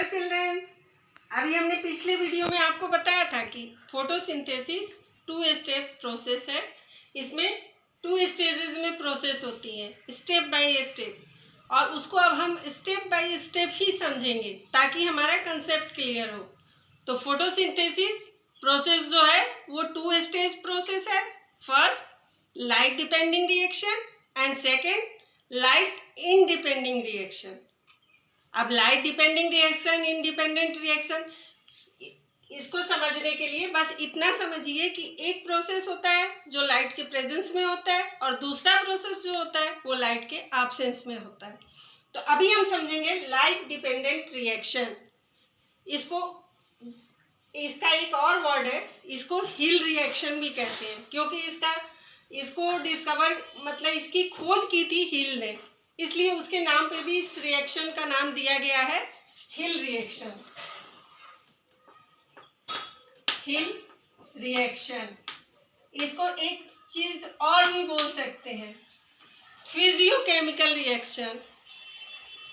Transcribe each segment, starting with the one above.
Dear children's, अभी हमने पिछले वीडियो में आपको बताया था कि फोटोसिंथेसिस 2 स्टेप प्रोसेस है। इसमें 2 स्टेजेस में प्रोसेस होती है, स्टेप बाय स्टेप, और उसको अब हम स्टेप बाय स्टेप ही समझेंगे ताकि हमारा कंसेप्ट क्लियर हो। तो फोटोसिंथेसिस प्रोसेस जो है वो 2 स्टेज प्रोसेस है। First light depending reaction and second light independent reaction. अब light depending reaction, independent reaction, इसको समझने के लिए बस इतना समझिए कि एक प्रोसेस होता है जो लाइट के प्रेजेंस में होता है और दूसरा प्रोसेस जो होता है वो लाइट के एब्सेंस में होता है। तो अभी हम समझेंगे लाइट डिपेंडेंट रिएक्शन। इसका एक और वर्ड है, इसको हिल रिएक्शन भी कहते हैं, क्योंकि इसको डिस्कवर मतलब इसकी खोज की थी हिल ने, इसलिए उसके नाम पे भी इस रिएक्शन का नाम दिया गया है हिल रिएक्शन। हिल रिएक्शन, इसको एक चीज और भी बोल सकते हैं, फिजियोकेमिकल रिएक्शन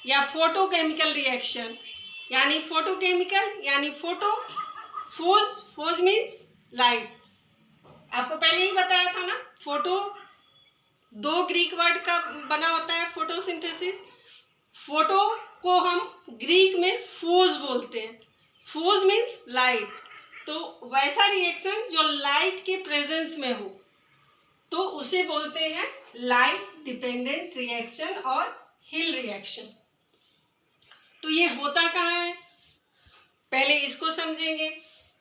या फोटोकेमिकल रिएक्शन। यानी फोटोकेमिकल यानी फोज मीन्स लाइट। आपको पहले ही बताया था ना, फोटो 2 ग्रीक वर्ड का बना होता है फोटोसिंथेसिस। फोटो को हम ग्रीक में फोज बोलते हैं, फोज मीन्स लाइट। तो वैसा रिएक्शन जो लाइट के प्रेजेंस में हो तो उसे बोलते हैं लाइट डिपेंडेंट रिएक्शन और हिल रिएक्शन। तो ये होता कहाँ है, पहले इसको समझेंगे।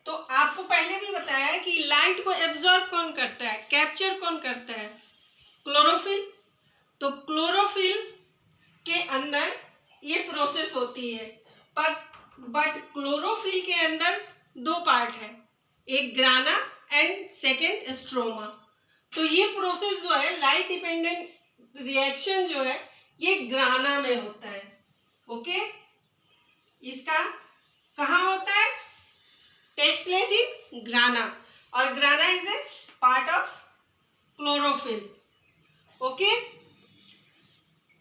तो आपको पहले भी बताया है कि लाइट को एब्जॉर्ब कौन करता है, कैप्चर कौन करता है, क्लोरोफिल। तो क्लोरोफिल के अंदर ये प्रोसेस होती है, बट क्लोरोफिल के अंदर 2 पार्ट है, एक ग्राना एंड सेकेंड स्ट्रोमा। तो ये प्रोसेस जो है लाइट डिपेंडेंट रिएक्शन जो है ये ग्राना में होता है। ओके, इसका कहाँ होता है, टेक्स प्लेस इन ग्राना, और ग्राना is a part of chlorophyll. Okay,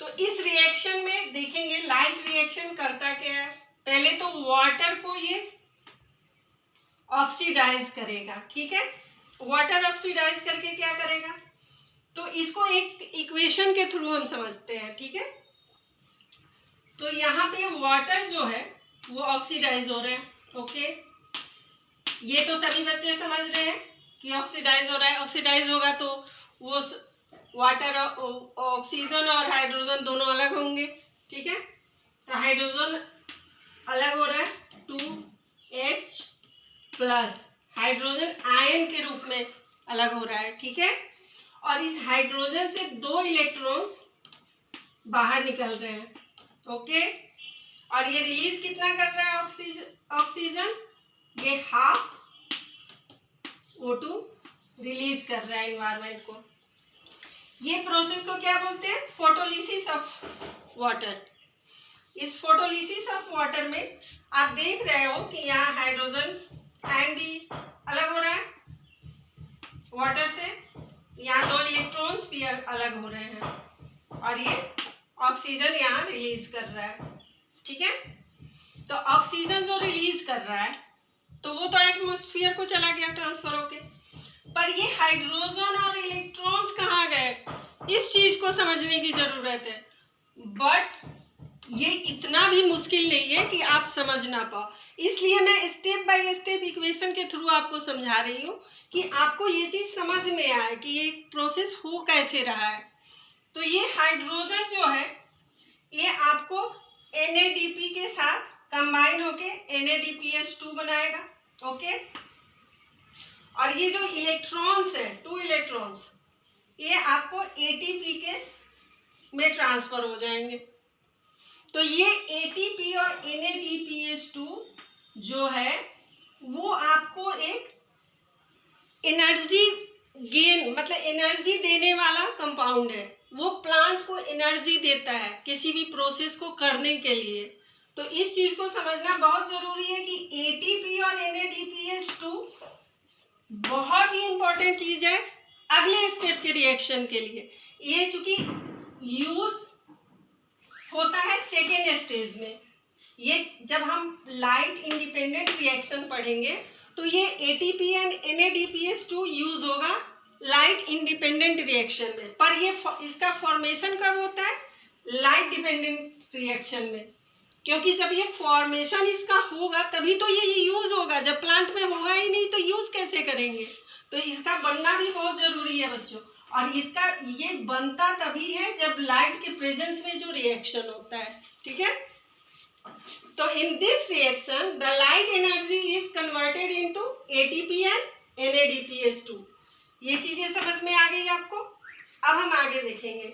तो इस रिएक्शन में देखेंगे लाइट रिएक्शन करता क्या है। पहले तो वाटर को ये ऑक्सीडाइज करेगा, ठीक है। वाटर ऑक्सीडाइज करके क्या करेगा, तो इसको एक इक्वेशन के थ्रू हम समझते हैं, ठीक है। तो यहाँ पे वाटर जो है वो ऑक्सीडाइज हो रहे हैं। ओके, ये तो सभी बच्चे समझ रहे हैं कि ऑक्सीडाइज हो रहा है। ऑक्सीडाइज होगा तो वो वाटर, ऑक्सीजन और हाइड्रोजन दोनों अलग होंगे, ठीक है। तो हाइड्रोजन अलग हो रहा है 2H प्लस, हाइड्रोजन आयन के रूप में अलग हो रहा है, ठीक है। और इस हाइड्रोजन से 2 इलेक्ट्रॉन्स बाहर निकल रहे हैं। ओके, और ये रिलीज कितना कर रहा है ऑक्सीजन, ये हाफ O2 रिलीज कर रहा है एनवायरनमेंट को। ये प्रोसेस को क्या बोलते हैं, फोटोलिसिस ऑफ वाटर। इस फोटोलिसिस ऑफ वाटर में आप देख रहे हो कि यहाँ हाइड्रोजन आयन भी अलग हो रहा है वाटर से, यहाँ 2 इलेक्ट्रॉन्स भी अलग हो रहे हैं, और ये ऑक्सीजन यहाँ रिलीज कर रहा है, ठीक है। तो ऑक्सीजन जो रिलीज कर रहा है तो वो तो एटमॉस्फेयर को चला गया ट्रांसफर होके, पर ये हाइड्रोजन और इलेक्ट्रॉन्स कहाँ गए, इस चीज को समझने की जरूरत है। बट ये इतना भी मुश्किल नहीं है कि आप समझ ना पाओ, इसलिए मैं स्टेप बाय स्टेप इक्वेशन के थ्रू आपको समझा रही हूँ कि आपको ये चीज समझ में आए कि ये प्रोसेस हो कैसे रहा है। तो ये हाइड्रोजन जो है ये आपको NADP के साथ कंबाइन होके NADPH2 बनाएगा। ओके, और ये जो इलेक्ट्रॉन्स है 2 इलेक्ट्रॉन्स, ये आपको ATP के में ट्रांसफर हो जाएंगे। तो ये ATP और NADPH2 जो है वो आपको एक एनर्जी गेन मतलब एनर्जी देने वाला कंपाउंड है, वो प्लांट को एनर्जी देता है किसी भी प्रोसेस को करने के लिए। तो इस चीज को समझना बहुत जरूरी है कि ATP और NADPH2 बहुत ही इंपॉर्टेंट चीज है अगले स्टेप के रिएक्शन के लिए। ये चूंकि यूज होता है सेकेंड स्टेज में, ये जब हम लाइट इंडिपेंडेंट रिएक्शन पढ़ेंगे तो ये ATP एंड NADPH2 यूज होगा लाइट इंडिपेंडेंट रिएक्शन में, पर ये इसका फॉर्मेशन कब होता है? लाइट डिपेंडेंट रिएक्शन में, क्योंकि जब ये फॉर्मेशन इसका होगा तभी तो ये यूज होगा। जब प्लांट में होगा ही नहीं तो यूज कैसे करेंगे? तो इसका बनना भी बहुत जरूरी है बच्चों, और इसका ये बनता तभी है जब लाइट के प्रेजेंस में जो रिएक्शन होता है, ठीक है। तो in this reaction the light energy is converted into ATP and NADPH2। ये चीजें समझ में आ गई आपको। अब हम आगे देखेंगे।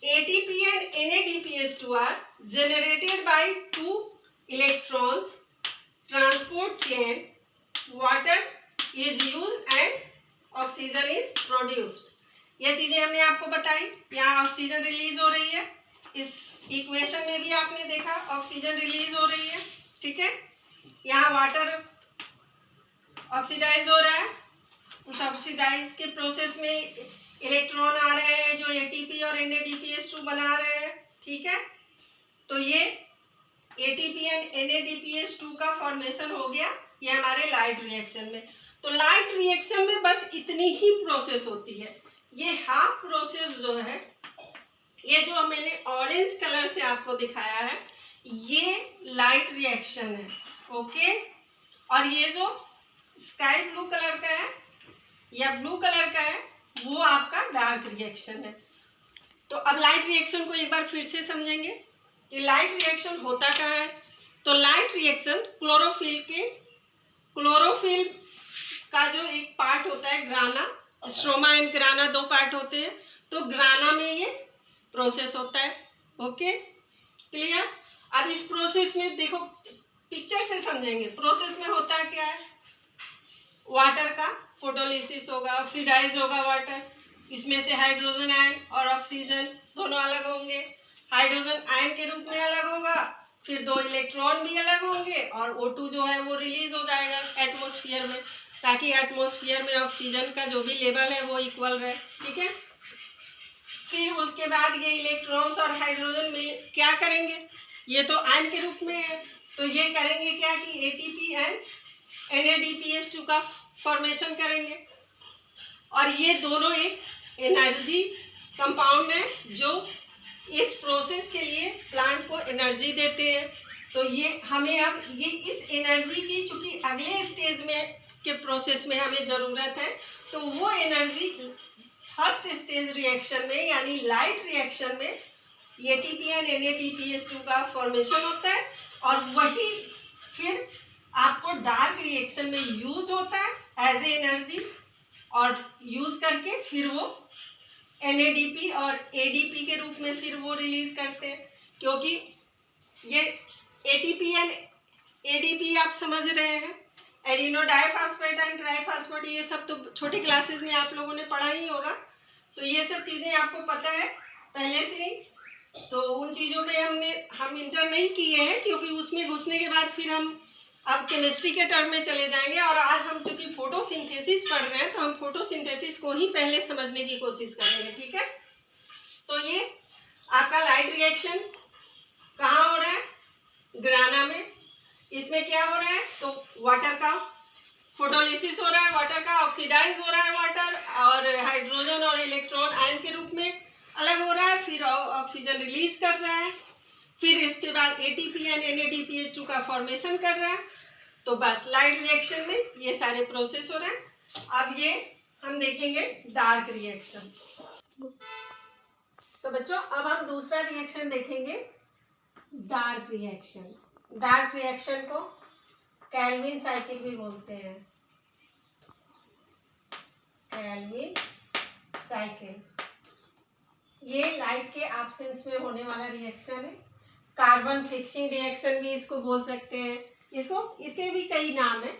ATP and NADPH2 are generated by two electrons transport chain. Water is used and oxygen is produced. ये चीजें हमने आपको बताई। यहाँ ऑक्सीजन रिलीज हो रही है, इस इक्वेशन में भी आपने देखा ऑक्सीजन रिलीज हो रही है, ठीक है। यहाँ वाटर ऑक्सीडाइज हो रहा है, उस ऑक्सीडाइज के प्रोसेस में इलेक्ट्रॉन आ रहे हैं जो ATP और NADPH2 बना रहे हैं, ठीक है। तो ये ATP एंड NADPH2 का फॉर्मेशन हो गया, ये हमारे लाइट रिएक्शन में। तो लाइट रिएक्शन में बस इतनी ही प्रोसेस होती है। ये हाफ प्रोसेस जो है, ये जो मैंने ऑरेंज कलर से आपको दिखाया है, ये लाइट रिएक्शन है, ओके। और ये जो स्काई ब्लू कलर का है या ब्लू कलर का है, वो आपका डार्क रिएक्शन है। तो अब लाइट रिएक्शन को एक बार फिर से समझेंगे कि लाइट रिएक्शन होता कहाँ है। तो लाइट रिएक्शन क्लोरोफिल का जो एक पार्ट होता है, ग्राना, स्ट्रोमा एंड ग्राना, दो पार्ट होते हैं। तो ग्राना में ये प्रोसेस होता है, ओके, क्लियर। अब इस प्रोसेस में देखो, पिक्चर से समझेंगे। प्रोसेस में होता क्या है? वाटर का फोटोलिसिस होगा, ऑक्सीडाइज होगा वाटर, इसमें से हाइड्रोजन आयन और ऑक्सीजन दोनों अलग होंगे। हाइड्रोजन आयन के रूप में अलग होगा, फिर दो इलेक्ट्रॉन भी अलग होंगे, और O2 जो है वो रिलीज हो जाएगा एटमॉस्फेयर में, ताकि एटमॉस्फेयर में ऑक्सीजन का जो भी लेवल है वो इक्वल रहे, ठीक है। फिर उसके बाद ये इलेक्ट्रॉन्स और हाइड्रोजन मिल क्या करेंगे? ये तो आयन के रूप में है, तो ये करेंगे क्या कि ATP एंड NADPH2 का फॉर्मेशन करेंगे। और ये दोनों एक एनर्जी कंपाउंड है जो इस प्रोसेस के लिए प्लांट को एनर्जी देते हैं। तो ये हमें अब ये इस एनर्जी की, चूंकि अगले स्टेज में के प्रोसेस में हमें ज़रूरत है, तो वो एनर्जी फर्स्ट स्टेज रिएक्शन में यानी लाइट रिएक्शन में ATP एंड NADPH2 का फॉर्मेशन होता है, और वही फिर आपको डार्क रिएक्शन में यूज होता है एज ए एनर्जी, और यूज करके फिर वो NADP और ADP के रूप में फिर वो रिलीज करते हैं। क्योंकि ये ATP एंड ADP आप समझ रहे हैं, एडिनो डाइफॉस्फेट एंड ट्राइफॉस्फेट, ये सब तो छोटी क्लासेस में आप लोगों ने पढ़ा ही होगा। तो ये सब चीज़ें आपको पता है पहले से ही, तो उन चीज़ों पे हम इंटर नहीं किए हैं, क्योंकि उसमें घुसने के बाद फिर हम अब केमिस्ट्री के टर्म में चले जाएंगे। और आज हम चूँकि फोटोसिंथेसिस पढ़ रहे हैं, तो हम फोटोसिंथेसिस को ही पहले समझने की कोशिश करेंगे, ठीक है। तो ये आपका लाइट रिएक्शन कहाँ हो रहा है? ग्राना में। इसमें क्या हो रहा है? तो वाटर का फोटोलिसिस हो रहा है, वाटर का ऑक्सीडाइज हो रहा है वाटर, और हाइड्रोजन और इलेक्ट्रॉन आयन के रूप में अलग हो रहा है, फिर ऑक्सीजन रिलीज कर रहा है, फिर इसके बाद ATP एंड NADPH2 का फॉर्मेशन कर रहा है। तो बस लाइट रिएक्शन में ये सारे प्रोसेस हो रहे हैं। अब ये हम देखेंगे डार्क रिएक्शन। तो बच्चों अब हम दूसरा रिएक्शन देखेंगे, डार्क रिएक्शन। डार्क रिएक्शन को कैल्विन साइकिल भी बोलते हैं, कैल्विन साइकिल। ये लाइट के एब्सेंस में होने वाला रिएक्शन है। कार्बन फिक्सिंग रिएक्शन भी इसको बोल सकते हैं। इसके भी कई नाम है,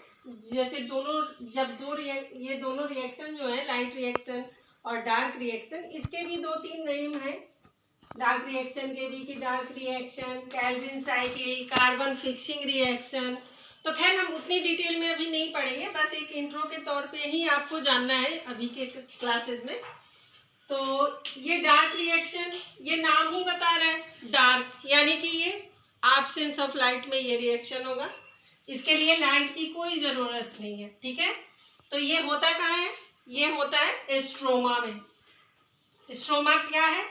जैसे ये दोनों रिएक्शन जो है, लाइट रिएक्शन और डार्क रिएक्शन, इसके भी 2-3 नेम हैं डार्क रिएक्शन के भी, कि dark reaction, Calvin cycle, carbon fixing reaction. तो खैर हम उतनी डिटेल में अभी नहीं पढ़ेंगे, बस एक इंट्रो के तौर पे ही आपको जानना है अभी के क्लासेस में। तो ये डार्क रिएक्शन, ये नाम ही बता रहा है डार्क, यानी कि ये एब्सेंस ऑफ लाइट में ये रिएक्शन होगा। इसके लिए लाइट की कोई ज़रूरत नहीं है, ठीक है। तो ये होता कहाँ है, ये होता है स्ट्रोमा में। स्ट्रोमा क्या है,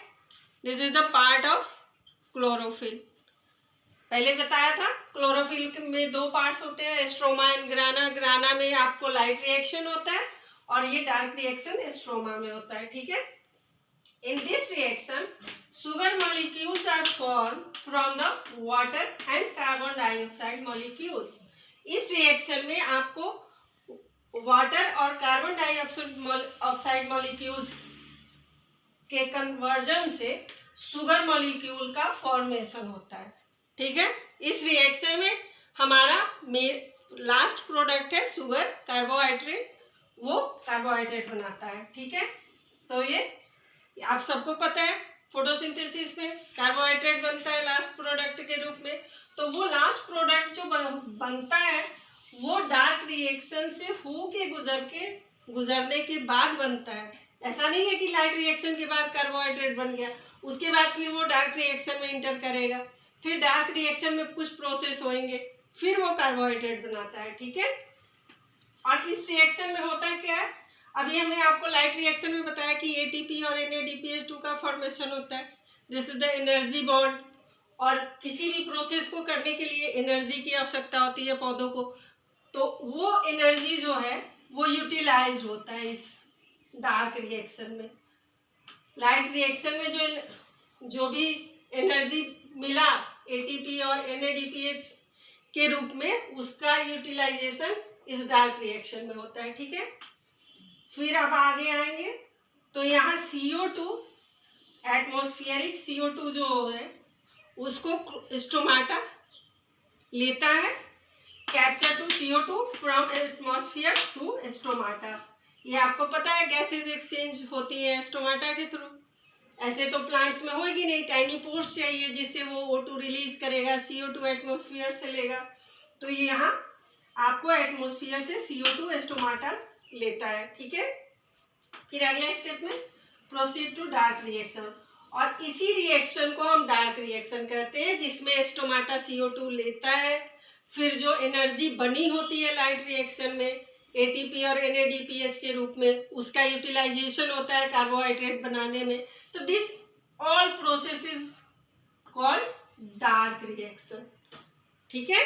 this is the part of chlorophyll. पहले बताया था क्लोरोफिल में दो पार्ट्स होते हैं, स्ट्रोमा एंड ग्राना। ग्राना में आपको लाइट रिएक्शन होता है और ये डार्क रिएक्शन स्ट्रोमा में होता है, ठीक है। In this reaction, sugar molecules are formed from the water and carbon dioxide molecules. इस रिएक्शन में आपको वाटर और कार्बन डाइऑक्साइड मॉलिक्यूल्स के कन्वर्जन से सुगर मॉलिक्यूल का फॉर्मेशन होता है, ठीक है। इस रिएक्शन में हमारा लास्ट प्रोडक्ट है शुगर, कार्बोहाइड्रेट, वो कार्बोहाइड्रेट बनाता है, ठीक है। तो ये आप सबको पता है फोटोसिंथेसिस में कार्बोहाइड्रेट बनता है लास्ट प्रोडक्ट के रूप में। तो वो लास्ट प्रोडक्ट जो बनता है वो डार्क रिएक्शन से गुजरने के बाद बनता है। ऐसा नहीं है कि लाइट रिएक्शन के बाद कार्बोहाइड्रेट बन गया, उसके बाद फिर वो डार्क रिएक्शन में इंटर करेगा, फिर डार्क रिएक्शन में कुछ प्रोसेस होंगे, फिर वो कार्बोहाइड्रेट बनाता है, ठीक है। और इस रिएक्शन में होता है क्या है, अभी हमने आपको लाइट रिएक्शन में बताया कि एटीपी और NADPH2 का फॉर्मेशन होता है, this is the energy bond. और किसी भी प्रोसेस को करने के लिए एनर्जी की आवश्यकता होती है पौधों को, तो वो एनर्जी जो है वो यूटिलाइज होता है इस डार्क रिएक्शन में। लाइट रिएक्शन में जो भी एनर्जी मिला एटीपी और NADPH के रूप में, उसका यूटिलाइजेशन इस डार्क रिएक्शन में होता है, ठीक है। फिर अब आगे आएंगे तो यहाँ CO2, एटमॉस्फेरिक CO2 जो है उसको स्टोमाटा लेता है, capture to CO2 from atmosphere through stomata. ये आपको पता है गैसेज एक्सचेंज होती है स्टोमाटा के थ्रू। ऐसे तो प्लांट्स में होगी नहीं, टाइनी पोर्स चाहिए जिससे वो O2 रिलीज करेगा, CO2 एटमॉस्फेयर से लेगा। तो ये यहाँ आपको एटमॉस्फेयर से CO2 स्टोमाटा लेता है, ठीक है। फिर अगले स्टेप में प्रोसीड टू डार्क रिएक्शन, और इसी रिएक्शन को हम डार्क रिएक्शन कहते हैं, जिसमें स्टोमाटा CO2 लेता है, फिर जो एनर्जी बनी होती है लाइट रिएक्शन में एटीपी और NADPH के रूप में, उसका यूटिलाइजेशन होता है कार्बोहाइड्रेट बनाने में। तो this all process is called dark reaction, ठीक है।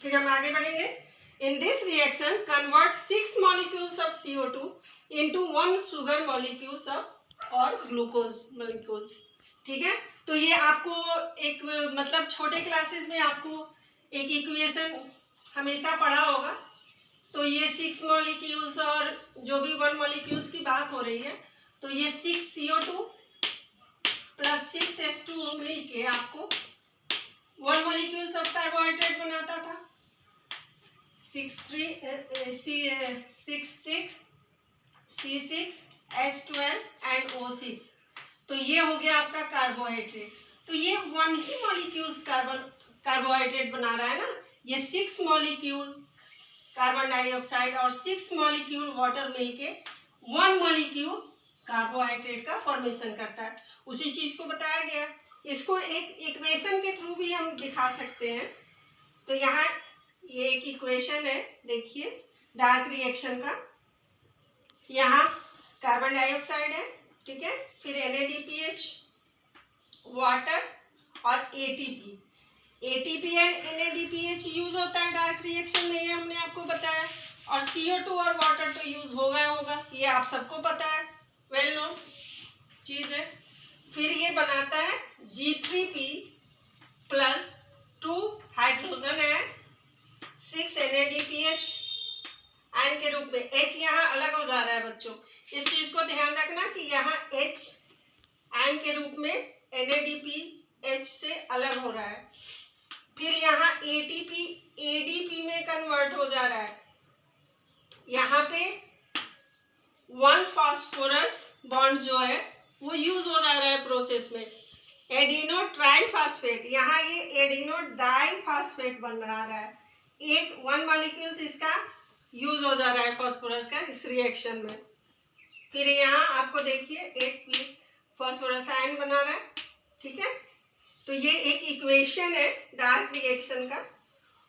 फिर हम आगे बढ़ेंगे। In this reaction, convert 6 molecules of CO2 into 1 sugar molecules of और ग्लूकोज molecules, ठीक है। तो ये आपको एक मतलब छोटे क्लासेस में आपको एक इक्वेशन हमेशा पढ़ा होगा। तो ये 6 मॉलिक्यूल्स और जो भी 1 मॉलिक्यूल्स की बात हो रही है, तो ये 6 CO2 प्लस 6 H2O मिल के आपको 1 मॉलिक्यूल्स ऑफ कार्बोहाइड्रेट बनाता था, 6 C6 H12 एंड O6। तो ये हो गया आपका कार्बोहाइड्रेट। तो ये 1 ही मॉलिक्यूल्स कार्बोहाइड्रेट बना रहा है ना, ये 6 मॉलिक्यूल कार्बन डाइऑक्साइड और 6 मॉलिक्यूल वाटर मिलके 1 मॉलिक्यूल कार्बोहाइड्रेट का फॉर्मेशन करता है। उसी चीज को बताया गया। इसको एक इक्वेशन के थ्रू भी हम दिखा सकते हैं। तो यहाँ ये एक इक्वेशन है, देखिए डार्क रिएक्शन का। यहाँ कार्बन डाइऑक्साइड है, ठीक है, फिर NADPH, वाटर और ATP। ATP and NADPH use होता है डार्क रिएक्शन में, ये हमने आपको बताया। और CO2 और वाटर तो यूज होगा, ये आप सबको पता है, वेल नोन चीज है। फिर ये बनाता है G3P plus 2 hydrogen and 6 NADPH ion के रूप में। H यहाँ अलग हो जा रहा है बच्चों, इस चीज को ध्यान रखना कि यहाँ H आयन के रूप में NADPH से अलग हो रहा है। फिर यहाँ ATP ADP में कन्वर्ट हो जा रहा है। यहाँ पे 1 फास्फोरस बॉन्ड जो है वो यूज हो जा रहा है प्रोसेस में, एडिनो ट्राइफॉस्फेट, यहाँ ये एडिनो डाइफॉस्फेट बन रहा है। एक 1 मॉलिक्यूल्स इसका यूज हो जा रहा है फास्फोरस का इस रिएक्शन में। फिर यहाँ आपको देखिए 8P फास्फोरस आयन बना रहा है, ठीक है। तो ये एक इक्वेशन है डार्क रिएक्शन का,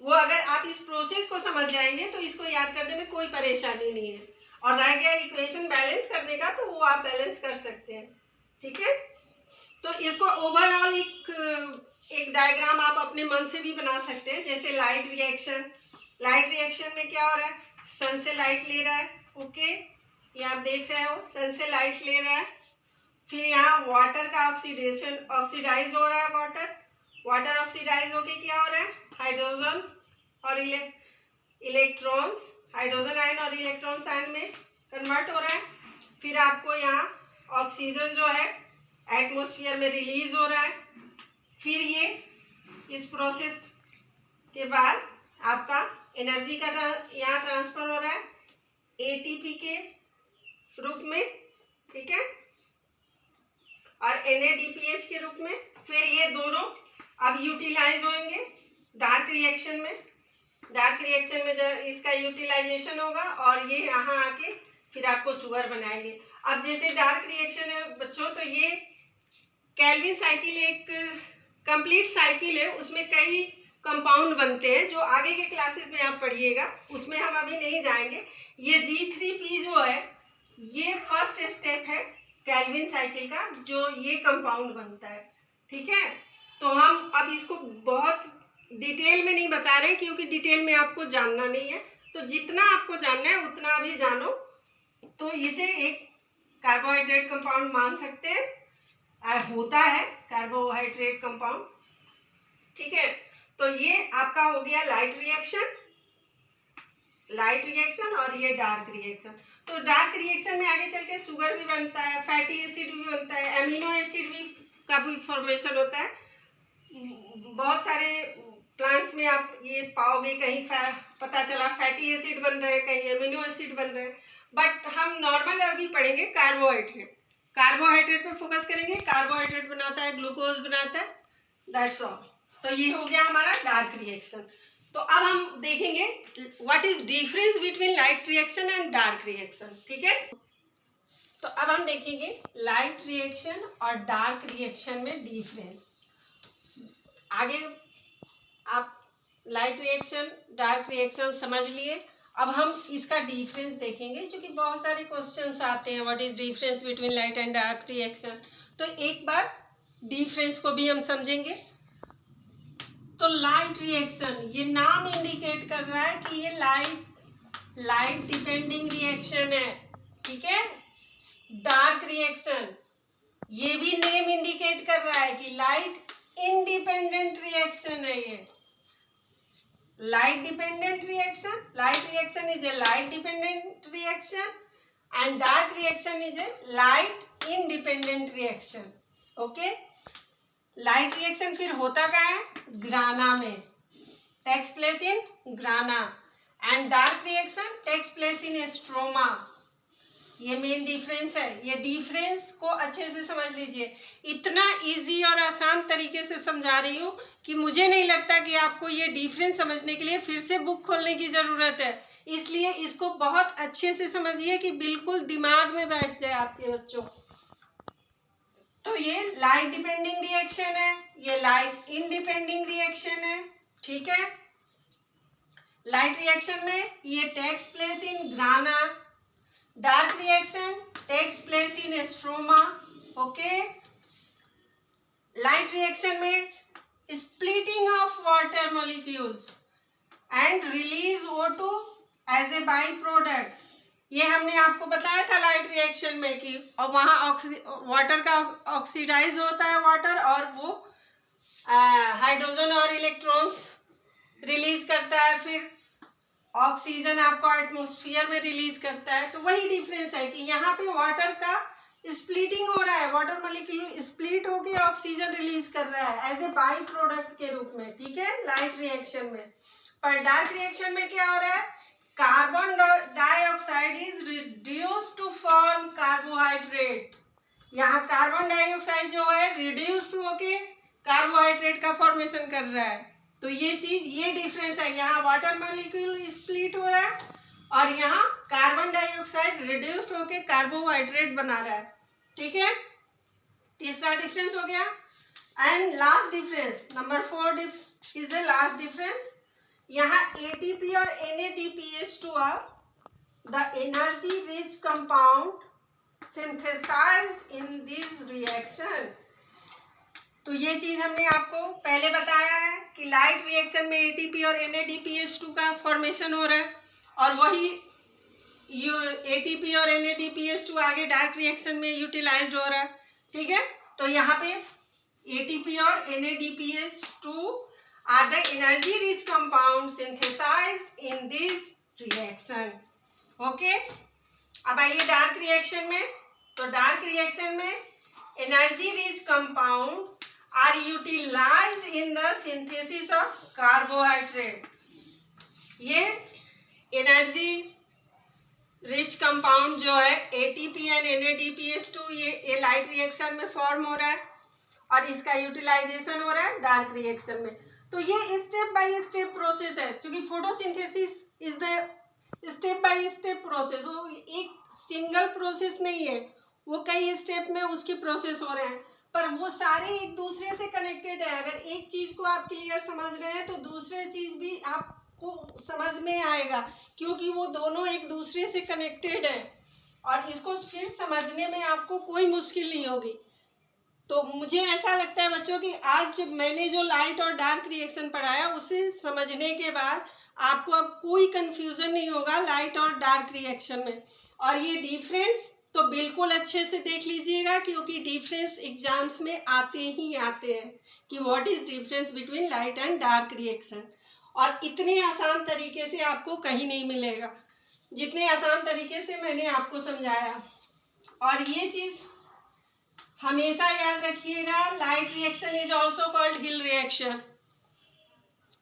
वो अगर आप इस प्रोसेस को समझ जाएंगे तो इसको याद करने में कोई परेशानी नहीं है। और रह गया इक्वेशन बैलेंस करने का, तो वो आप बैलेंस कर सकते हैं, ठीक है। तो इसको ओवरऑल एक डायग्राम आप अपने मन से भी बना सकते हैं, जैसे लाइट रिएक्शन में क्या हो रहा है, सन से लाइट ले रहा है, ओके, ये आप देख रहे हो, सन से लाइट ले रहा है। फिर यहाँ वाटर का ऑक्सीडाइज हो रहा है, वाटर ऑक्सीडाइज होके क्या हो रहा है, हाइड्रोजन और इलेक्ट्रॉन्स, हाइड्रोजन आयन और इलेक्ट्रॉन्स आयन में कन्वर्ट हो रहा है। फिर आपको यहाँ ऑक्सीजन जो है एटमॉस्फेयर में रिलीज हो रहा है। फिर ये इस प्रोसेस के बाद आपका एनर्जी का यहाँ ट्रांसफर हो रहा है एटीपी के रूप में, ठीक है, और NADPH के रूप में। फिर ये दोनों अब यूटिलाइज होंगे डार्क रिएक्शन में जब इसका यूटिलाइजेशन होगा और ये यहाँ आके फिर आपको शुगर बनाएंगे। अब जैसे डार्क रिएक्शन है बच्चों, तो ये केल्विन साइकिल एक कंप्लीट साइकिल है, उसमें कई कंपाउंड बनते हैं जो आगे के क्लासेस में आप पढ़िएगा, उसमें हम अभी नहीं जाएंगे। ये G3P जो है ये फर्स्ट स्टेप है केल्विन साइकिल का, जो ये कंपाउंड बनता है, ठीक है। तो हम अब इसको बहुत डिटेल में नहीं बता रहे क्योंकि डिटेल में आपको जानना नहीं है, तो जितना आपको जानना है उतना अभी जानो। तो इसे एक कार्बोहाइड्रेट कंपाउंड मान सकते हैं, होता है कार्बोहाइड्रेट कंपाउंड, ठीक है। तो ये आपका हो गया लाइट रिएक्शन और ये डार्क रिएक्शन। तो डार्क रिएक्शन में आगे चल के शुगर भी बनता है, फैटी एसिड भी बनता है, एमिनो एसिड भी का भी फॉर्मेशन होता है। बहुत सारे प्लांट्स में आप ये पाओगे, कहीं पता चला फैटी एसिड बन रहे हैं, कहीं एमिनो एसिड बन रहे हैं, बट हम नॉर्मल अभी पढ़ेंगे कार्बोहाइड्रेट पे फोकस करेंगे। कार्बोहाइड्रेट बनाता है, ग्लूकोज बनाता है, दैट्स ऑल। तो ये हो गया हमारा डार्क रिएक्शन। तो अब हम देखेंगे what is difference between light reaction and dark reaction, ठीक है। तो अब हम देखेंगे लाइट रिएक्शन और डार्क रिएक्शन में डिफरेंस। आगे आप लाइट रिएक्शन डार्क रिएक्शन समझ लिए, अब हम इसका डिफरेंस देखेंगे, क्योंकि बहुत सारे क्वेश्चंस आते हैं what is difference between light and dark reaction. तो एक बार डिफरेंस को भी हम समझेंगे। तो लाइट रिएक्शन, ये नाम इंडिकेट कर रहा है कि ये लाइट डिपेंडिंग रिएक्शन है, ठीक है। डार्क रिएक्शन, ये भी नेम इंडिकेट कर रहा है कि लाइट इंडिपेंडेंट रिएक्शन है। ये light dependent reaction, light reaction is a light dependent reaction and dark reaction is a light independent reaction, okay। light reaction फिर होता क्या है, ग्राना में, takes place in ग्राना, and dark reaction takes place in stroma. ये main difference है। ये difference को अच्छे से समझ लीजिए। इतना इजी और आसान तरीके से समझा रही हूँ कि मुझे नहीं लगता कि आपको ये डिफरेंस समझने के लिए फिर से बुक खोलने की ज़रूरत है। इसलिए इसको बहुत अच्छे से समझिए कि बिल्कुल दिमाग में बैठ जाए आपके बच्चों। तो ये लाइट डिपेंडिंग रिएक्शन है, ये लाइट इंडिपेंडिंग रिएक्शन है, ठीक है। लाइट रिएक्शन में ये takes place in grana, dark reaction takes place in stroma, okay. Light reaction में splitting of water molecules and release O2 as a by product. ये हमने आपको बताया था लाइट रिएक्शन में कि और वहाँ वाटर का ऑक्सीडाइज होता है वाटर, और वो हाइड्रोजन और इलेक्ट्रॉन्स रिलीज करता है, फिर ऑक्सीजन आपको एटमॉस्फेयर में रिलीज करता है। तो वही डिफरेंस है कि यहाँ पे वाटर का स्प्लिटिंग हो रहा है, वाटर मॉलिक्यूल स्प्लिट होके ऑक्सीजन रिलीज कर रहा है एज ए बाई प्रोडक्ट के रूप में, ठीक है, लाइट रिएक्शन में। पर डार्क रिएक्शन में क्या हो रहा है, carbon dioxide is reduce to form carbohydrate. यहाँ कार्बन डाइऑक्साइड जो है रिड्यूस्ड होके कार्बोहाइड्रेट का फॉर्मेशन कर रहा है। तो ये चीज, ये डिफरेंस है। यहाँ वाटर मॉलिक्यूल स्प्लिट हो रहा है और यहाँ कार्बन डाइऑक्साइड रिड्यूस्ड होके कार्बोहाइड्रेट बना रहा है, ठीक है। तीसरा डिफरेंस हो गया। And last difference number 4 is a last difference. यहाँ ATP और NADPH2 are the energy rich compound synthesized in this reaction. तो ये चीज हमने आपको पहले बताया है कि लाइट रिएक्शन में ATP और NADPH2 का फॉर्मेशन हो रहा है और वही ATP और NADPH2 आगे डार्क रिएक्शन में यूटिलाइज्ड हो रहा है. ठीक है, तो यहाँ पे ATP और NADPH2 are the energy rich compound synthesized in this reaction. Okay, अब आइए डार्क रिएक्शन में. तो डार्क रिएक्शन में energy rich compounds are utilised in the synthesis of carbohydrate. ये एनर्जी रिच कंपाउंड जो है ATP एंड NADPH2 ये light reaction में फॉर्म हो रहा है और इसका यूटिलाइजेशन हो रहा है डार्क रिएक्शन में. तो ये स्टेप बाय स्टेप प्रोसेस है, क्योंकि photosynthesis is the step by step process. वो एक सिंगल प्रोसेस नहीं है, वो कई स्टेप में उसके प्रोसेस हो रहे हैं, पर वो सारे एक दूसरे से कनेक्टेड है. अगर एक चीज को आप क्लियर समझ रहे हैं तो दूसरे चीज भी आपको समझ में आएगा, क्योंकि वो दोनों एक दूसरे से कनेक्टेड है और इसको फिर समझने में आपको कोई मुश्किल नहीं होगी. तो मुझे ऐसा लगता है बच्चों कि आज जब मैंने जो लाइट और डार्क रिएक्शन पढ़ाया उसे समझने के बाद आपको अब कोई कंफ्यूजन नहीं होगा लाइट और डार्क रिएक्शन में. और ये डिफरेंस तो बिल्कुल अच्छे से देख लीजिएगा, क्योंकि डिफरेंस एग्जाम्स में आते ही आते हैं कि what is difference between light and dark reaction. और इतने आसान तरीके से आपको कहीं नहीं मिलेगा जितने आसान तरीके से मैंने आपको समझाया. और ये चीज़ हमेशा याद रखिएगा, light reaction is also called hill reaction.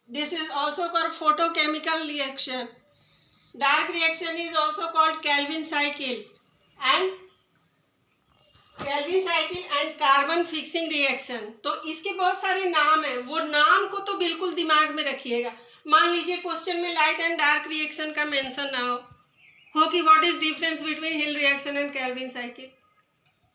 This is also called photochemical reaction. Dark reaction is also called Calvin cycle and carbon fixing reaction. तो इसके बहुत सारे नाम हैं, वो नाम को तो बिल्कुल दिमाग में रखिएगा. मान लीजिए क्वेश्चन में लाइट एंड डार्क रिएक्शन का मेंशन ना हो कि what is difference between hill reaction and Calvin cycle,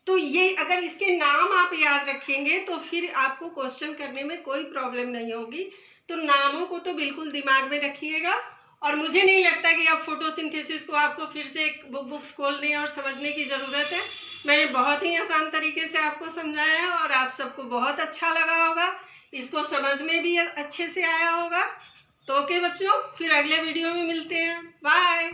तो ये अगर इसके नाम आप याद रखेंगे तो फिर आपको क्वेश्चन करने में कोई प्रॉब्लम नहीं होगी. तो नामों को तो बिल्कुल दिमाग में रखिएगा. और मुझे नहीं लगता कि अब फोटोसिंथेसिस को आपको फिर से एक बुक्स खोलने और समझने की ज़रूरत है. मैंने बहुत ही आसान तरीके से आपको समझाया है और आप सबको बहुत अच्छा लगा होगा, इसको समझ में भी अच्छे से आया होगा. तो ओके बच्चों, फिर अगले वीडियो में मिलते हैं. बाय.